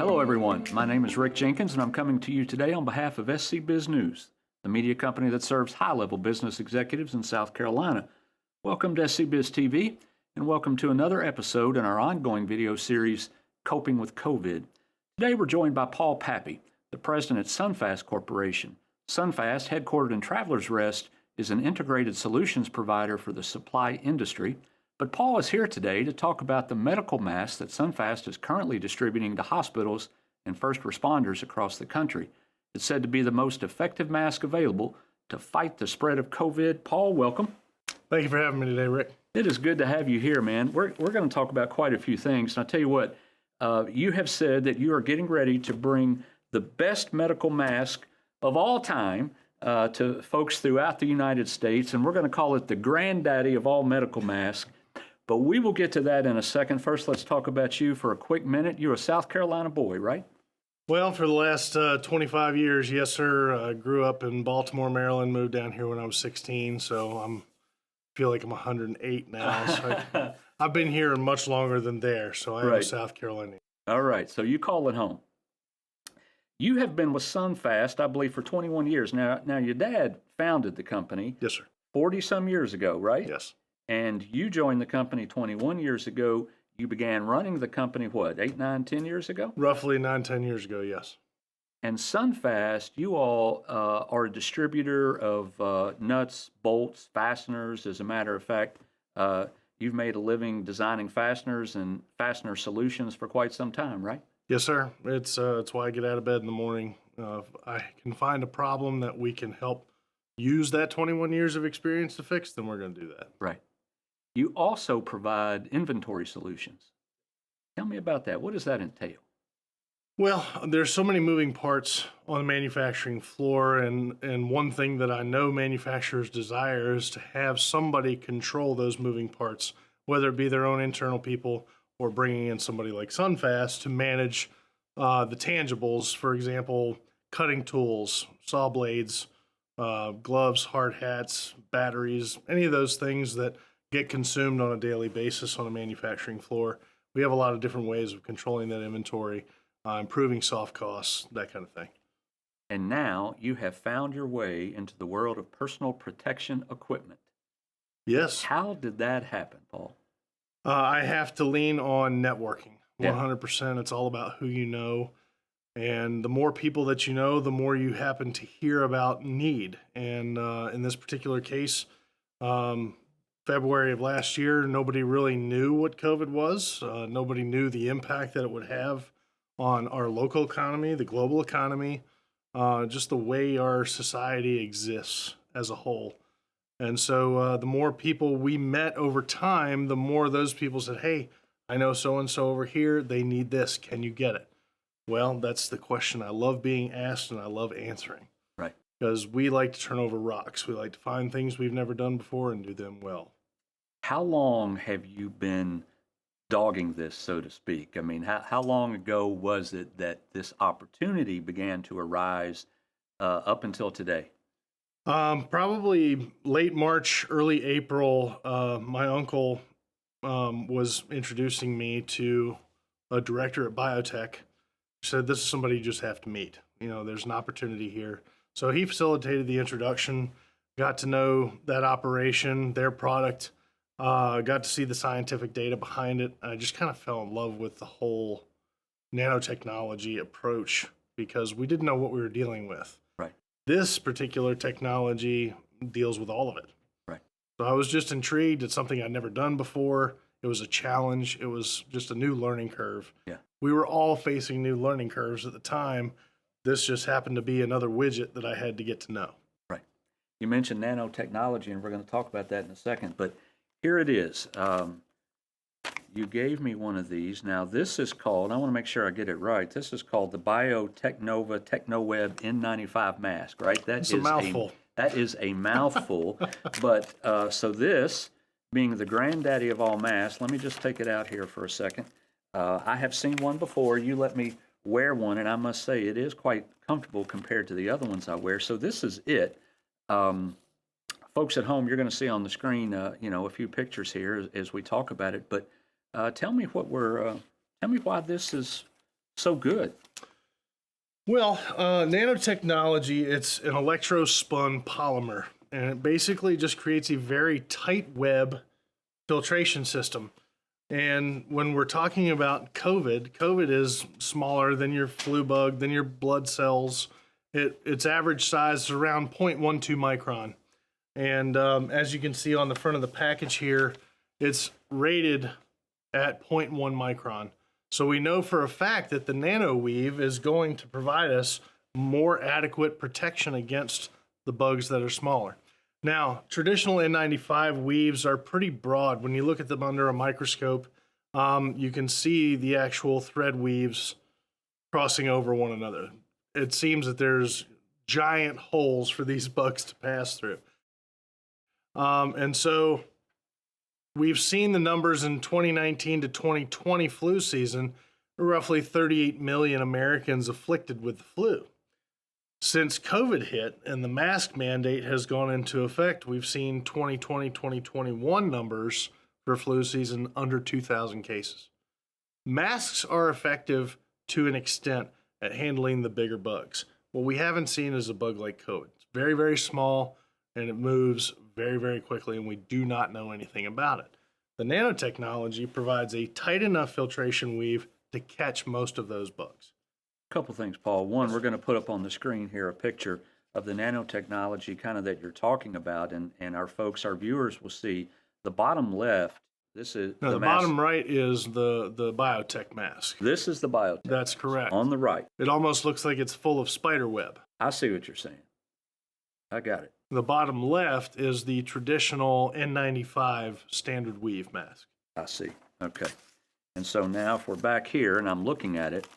Hello everyone, my name is Rick Jenkins and I'm coming to you today on behalf of SCBIZ News, the media company that serves high-level business executives in South Carolina. Welcome to SCBIZtv and welcome to another episode in our ongoing video series, Coping with COVID. Today we're joined by Paul Pappy, the president at Sunfast Corporation. Sunfast, headquartered in Travelers Rest, is an integrated solutions provider for the supply industry. But Paul is here today to talk about the medical masks that Sunfast is currently distributing to hospitals and first responders across the country. It's said to be the most effective mask available to fight the spread of COVID. Paul, welcome. Thank you for having me today, Rick. It is good to have you here, man. We're going to talk about quite a few things. And I'll tell you what, you have said that you are getting ready to bring the best medical mask of all time to folks throughout the United States. And we're going to call it the Granddaddy of all medical masks. But we will get to that in a second. First, let's talk about you for a quick minute. You're a South Carolina boy, right? Well, for the last 25 years, yes, sir. I grew up in Baltimore, Maryland, moved down here when I was 16, so I feel like I'm 108 now. So I've been here much longer than there, so I am a South Carolinian. All right, so you call it home. You have been with Sunfast, I believe, for 21 years. Now your dad founded the company. Yes, sir. 40-some years ago, right? Yes. And you joined the company 21 years ago. You began running the company, what, 8, 9, 10 years ago? Roughly 9, 10 years ago, yes. And Sunfast, you all are a distributor of nuts, bolts, fasteners. As a matter of fact, you've made a living designing fasteners and fastener solutions for quite some time, right? Yes, sir. It's why I get out of bed in the morning. If I can find a problem that we can help use that 21 years of experience to fix, then we're going to do that. Right. You also provide inventory solutions. Tell me about that. What does that entail? Well, there's so many moving parts on the manufacturing floor, and one thing that I know manufacturers desire is to have somebody control those moving parts, whether it be their own internal people or bringing in somebody like Sunfast to manage the tangibles, for example, cutting tools, saw blades, gloves, hard hats, batteries, any of those things that get consumed on a daily basis on a manufacturing floor. We have a lot of different ways of controlling that inventory, improving soft costs, that kind of thing. And now you have found your way into the world of personal protection equipment. Yes. How did that happen, Paul? I have to lean on networking. 100%. It's all about who you know. And the more people that you know, the more you happen to hear about need. And in this particular case, February of last year, nobody really knew what COVID was. Nobody knew the impact that it would have on our local economy, the global economy, just the way our society exists as a whole. And so the more people we met over time, the more those people said, hey, I know so-and-so over here, they need this. Can you get it? Well, that's the question I love being asked and I love answering. Right. Because we like to turn over rocks. We like to find things we've never done before and do them well. How long have you been dogging this, so to speak? I mean, how long ago was it that this opportunity began to arise up until today? Probably late March, early April. My uncle was introducing me to a director at biotech. He said, this is somebody you just have to meet. You know, there's an opportunity here. So he facilitated the introduction, got to know that operation, their product, got to see the scientific data behind it. I just kind of fell in love with the whole nanotechnology approach because we didn't know what we were dealing with. Right. This particular technology deals with all of it. Right. So I was just intrigued. It's something I'd never done before. It was a challenge. It was just a new learning curve. Yeah. We were all facing new learning curves at the time. This just happened to be another widget that I had to get to know. Right. You mentioned nanotechnology, and we're going to talk about that in a second, but here it is. You gave me one of these. Now, this is called, I want to make sure I get it right, this is called the TechnoWeb N95 mask, right? It's a mouthful. That is a mouthful. But so this, being the granddaddy of all masks, let me just take it out here for a second. I have seen one before. You let me wear one, and I must say it is quite comfortable compared to the other ones I wear. So this is it. Folks at home, you're going to see on the screen, a few pictures here as we talk about it. But tell me why this is so good? Well, nanotechnology, it's an electrospun polymer, and it basically just creates a very tight web filtration system. And when we're talking about COVID is smaller than your flu bug, than your blood cells. Its average size is around 0.12 micron. And as you can see on the front of the package here, it's rated at 0.1 micron. So we know for a fact that the NanoWeave is going to provide us more adequate protection against the bugs that are smaller. Now, traditional N95 weaves are pretty broad. When you look at them under a microscope, you can see the actual thread weaves crossing over one another. It seems that there's giant holes for these bugs to pass through. And so we've seen the numbers in 2019 to 2020 flu season, roughly 38 million Americans afflicted with the flu. Since COVID hit and the mask mandate has gone into effect, we've seen 2020-2021 numbers for flu season under 2,000 cases. Masks are effective to an extent at handling the bigger bugs. What we haven't seen is a bug like COVID. It's very, very small, and it moves very, very quickly, and we do not know anything about it. The nanotechnology provides a tight enough filtration weave to catch most of those bugs. Couple things, Paul. One, we're going to put up on the screen here a picture of the nanotechnology kind of that you're talking about, and our folks, our viewers will see the bottom left. This is no, the bottom right is the biotech mask. This is the biotech. That's correct. On the right. It almost looks like it's full of spider web. I see what you're saying. I got it. The bottom left is the traditional N95 standard weave mask. I see. Okay. And so now if we're back here and I'm looking at it,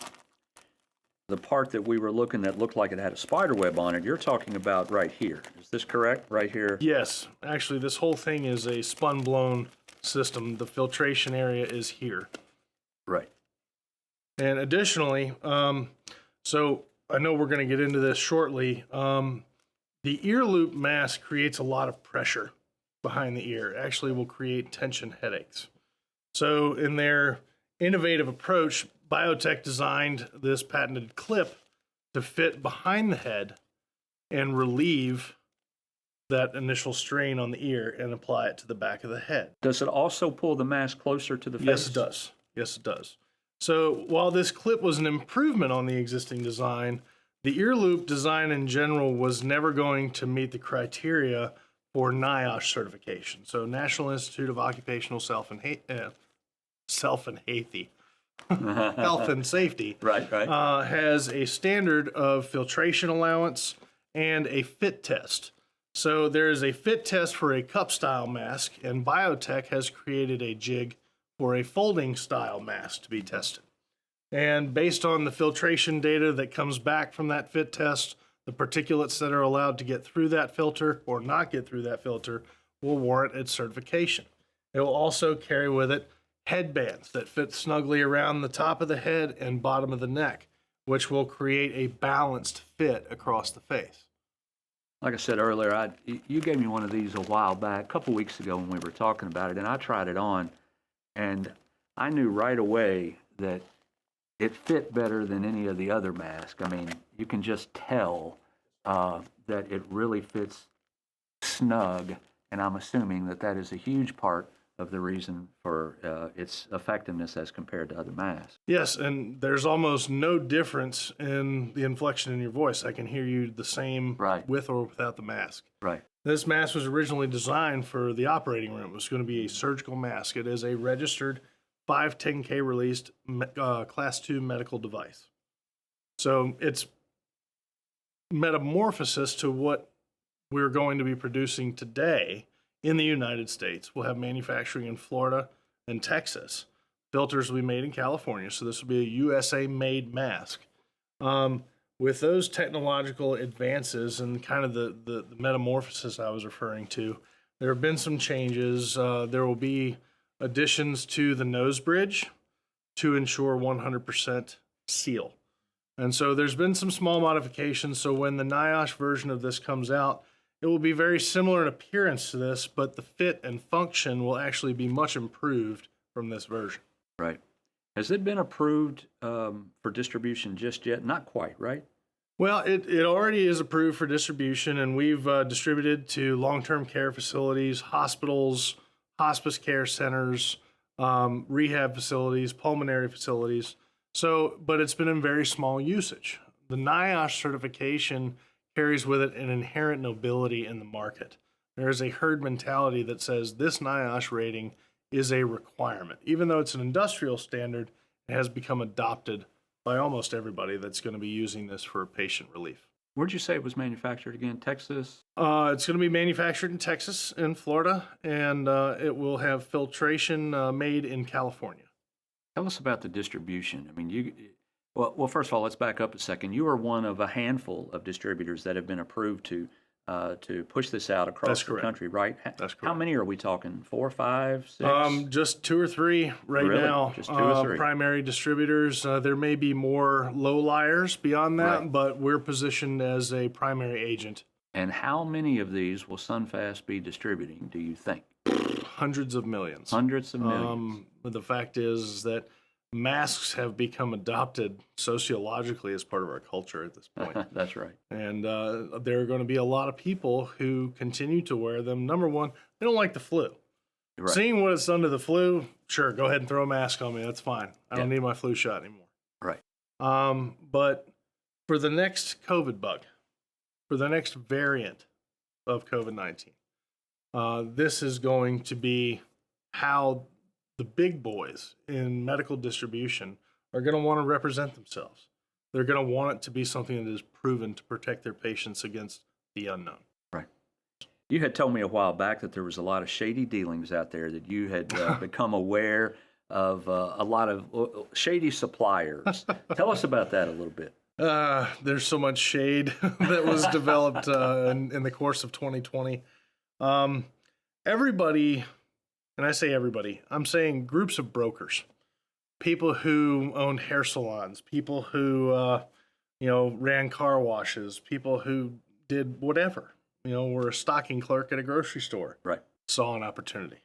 the part that we were looking at looked like it had a spider web on it. You're talking about right here. Is this correct? Right here? Yes. Actually, this whole thing is a spun-blown system. The filtration area is here. Right. And additionally, so I know we're going to get into this shortly. The ear loop mask creates a lot of pressure behind the ear. It actually will create tension headaches. So in their innovative approach, biotech designed this patented clip to fit behind the head and relieve that initial strain on the ear and apply it to the back of the head. Does it also pull the mask closer to the face? Yes, it does. Yes, it does. So while this clip was an improvement on the existing design, the ear loop design in general was never going to meet the criteria for NIOSH certification. So National Institute of Occupational Health and Safety Right. has a standard of filtration allowance and a fit test. So there is a fit test for a cup style mask, and biotech has created a jig for a folding style mask to be tested. And based on the filtration data that comes back from that fit test, the particulates that are allowed to get through that filter or not get through that filter will warrant its certification. It will also carry with it headbands that fit snugly around the top of the head and bottom of the neck, which will create a balanced fit across the face. Like I said earlier, you gave me one of these a while back, a couple weeks ago when we were talking about it, and I tried it on, and I knew right away that it fit better than any of the other masks. I mean, you can just tell that it really fits snug, and I'm assuming that that is a huge part of the reason for its effectiveness as compared to other masks. Yes, and there's almost no difference in the inflection in your voice. I can hear you the same with or without the mask. Right. This mask was originally designed for the operating room. It was going to be a surgical mask. It is a registered 510K released Class 2 medical device. So it's metamorphosis to what we're going to be producing today in the United States. We'll have manufacturing in Florida and Texas. Filters will be made in California, so this will be a USA-made mask. With those technological advances and kind of the metamorphosis I was referring to, there have been some changes. There will be additions to the nose bridge to ensure 100% seal. And so there's been some small modifications, so when the NIOSH version of this comes out, it will be very similar in appearance to this, but the fit and function will actually be much improved from this version. Right. Has it been approved for distribution just yet? Not quite, right? Well, it already is approved for distribution, and we've distributed to long-term care facilities, hospitals, hospice care centers, rehab facilities, pulmonary facilities. So, but it's been in very small usage. The NIOSH certification carries with it an inherent nobility in the market. There is a herd mentality that says this NIOSH rating is a requirement. Even though it's an industrial standard, it has become adopted by almost everybody that's going to be using this for patient relief. Where'd you say it was manufactured again? Texas? It's going to be manufactured in Texas and Florida, and it will have filtration made in California. Tell us about the distribution. I mean, well, first of all, let's back up a second. You are one of a handful of distributors that have been approved to push this out across the country, right? That's correct. How many are we talking? 4, 5, 6? Just 2 or 3 right now. Just 2 or 3. Primary distributors. There may be more low liars beyond that, but we're positioned as a primary agent. And how many of these will Sunfast be distributing, do you think? Hundreds of millions. Hundreds of millions. But the fact is that masks have become adopted sociologically as part of our culture at this point. That's right. And there are going to be a lot of people who continue to wear them. Number one, they don't like the flu. Right. Seeing what it's done to the flu, sure, go ahead and throw a mask on me. That's fine. I don't need my flu shot anymore. Right. But for the next COVID bug, for the next variant of COVID-19, this is going to be how the big boys in medical distribution are going to want to represent themselves. They're going to want it to be something that is proven to protect their patients against the unknown. Right. You had told me a while back that there was a lot of shady dealings out there, that you had become aware of a lot of shady suppliers. Tell us about that a little bit. There's so much shade that was developed in the course of 2020. Everybody, and I say everybody, I'm saying groups of brokers, people who owned hair salons, people who, ran car washes, people who did whatever, were a stocking clerk at a grocery store, right, saw an opportunity.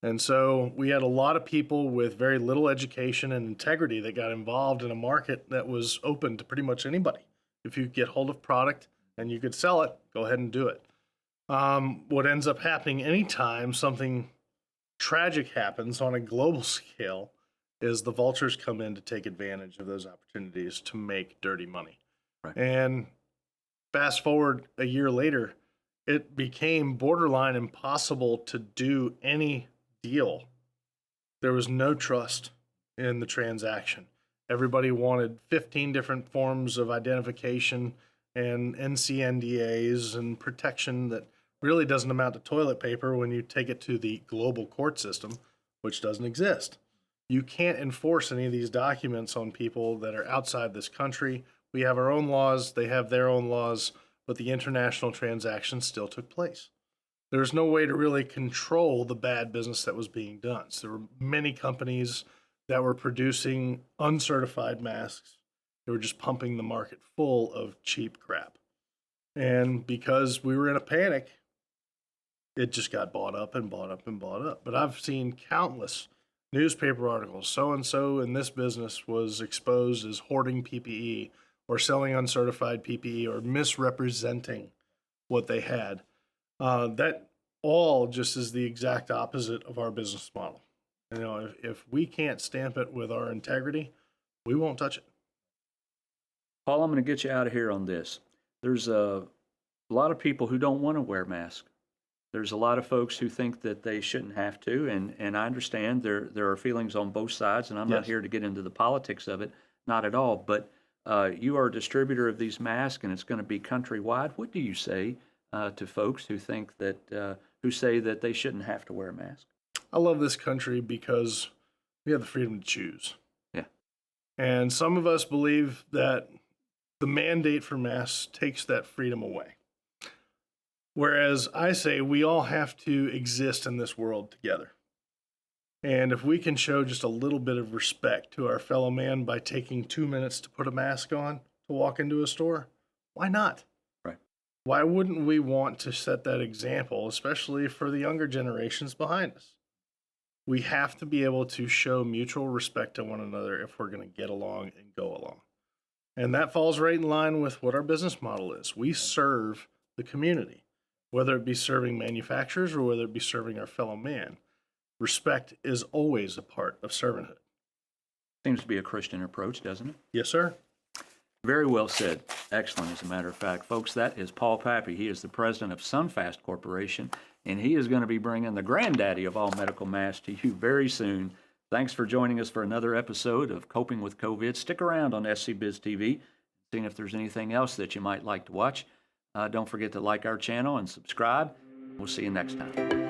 And so we had a lot of people with very little education and integrity that got involved in a market that was open to pretty much anybody. If you get hold of product and you could sell it, go ahead and do it. What ends up happening anytime something tragic happens on a global scale is the vultures come in to take advantage of those opportunities to make dirty money. Right. And fast forward a year later, it became borderline impossible to do any deal. There was no trust in the transaction. Everybody wanted 15 different forms of identification and NCNDAs and protection that really doesn't amount to toilet paper when you take it to the global court system, which doesn't exist. You can't enforce any of these documents on people that are outside this country. We have our own laws, they have their own laws, but the international transaction still took place. There's no way to really control the bad business that was being done. So there were many companies that were producing uncertified masks. They were just pumping the market full of cheap crap. And because we were in a panic, it just got bought up and bought up and bought up. But I've seen countless newspaper articles. So-and-so in this business was exposed as hoarding PPE or selling uncertified PPE or misrepresenting what they had. That all just is the exact opposite of our business model. If we can't stamp it with our integrity, we won't touch it. Paul, I'm going to get you out of here on this. There's a lot of people who don't want to wear masks. There's a lot of folks who think that they shouldn't have to, and I understand there are feelings on both sides, and I'm not here to get into the politics of it, not at all. But you are a distributor of these masks, and it's going to be countrywide. What do you say to folks who think that who say that they shouldn't have to wear a mask? I love this country because we have the freedom to choose. Yeah. And some of us believe that the mandate for masks takes that freedom away. Whereas I say we all have to exist in this world together. And if we can show just a little bit of respect to our fellow man by taking 2 minutes to put a mask on to walk into a store, why not? Right. Why wouldn't we want to set that example, especially for the younger generations behind us? We have to be able to show mutual respect to one another if we're going to get along and go along. And that falls right in line with what our business model is. We serve the community, whether it be serving manufacturers or whether it be serving our fellow man. Respect is always a part of servanthood. Seems to be a Christian approach, doesn't it? Yes, sir. Very well said. Excellent, as a matter of fact. Folks, that is Paul Pappy. He is the president of Sunfast Corporation, and he is going to be bringing the granddaddy of all medical masks to you very soon. Thanks for joining us for another episode of Coping with COVID. Stick around on SCBIZtv, seeing if there's anything else that you might like to watch. Don't forget to like our channel and subscribe. We'll see you next time.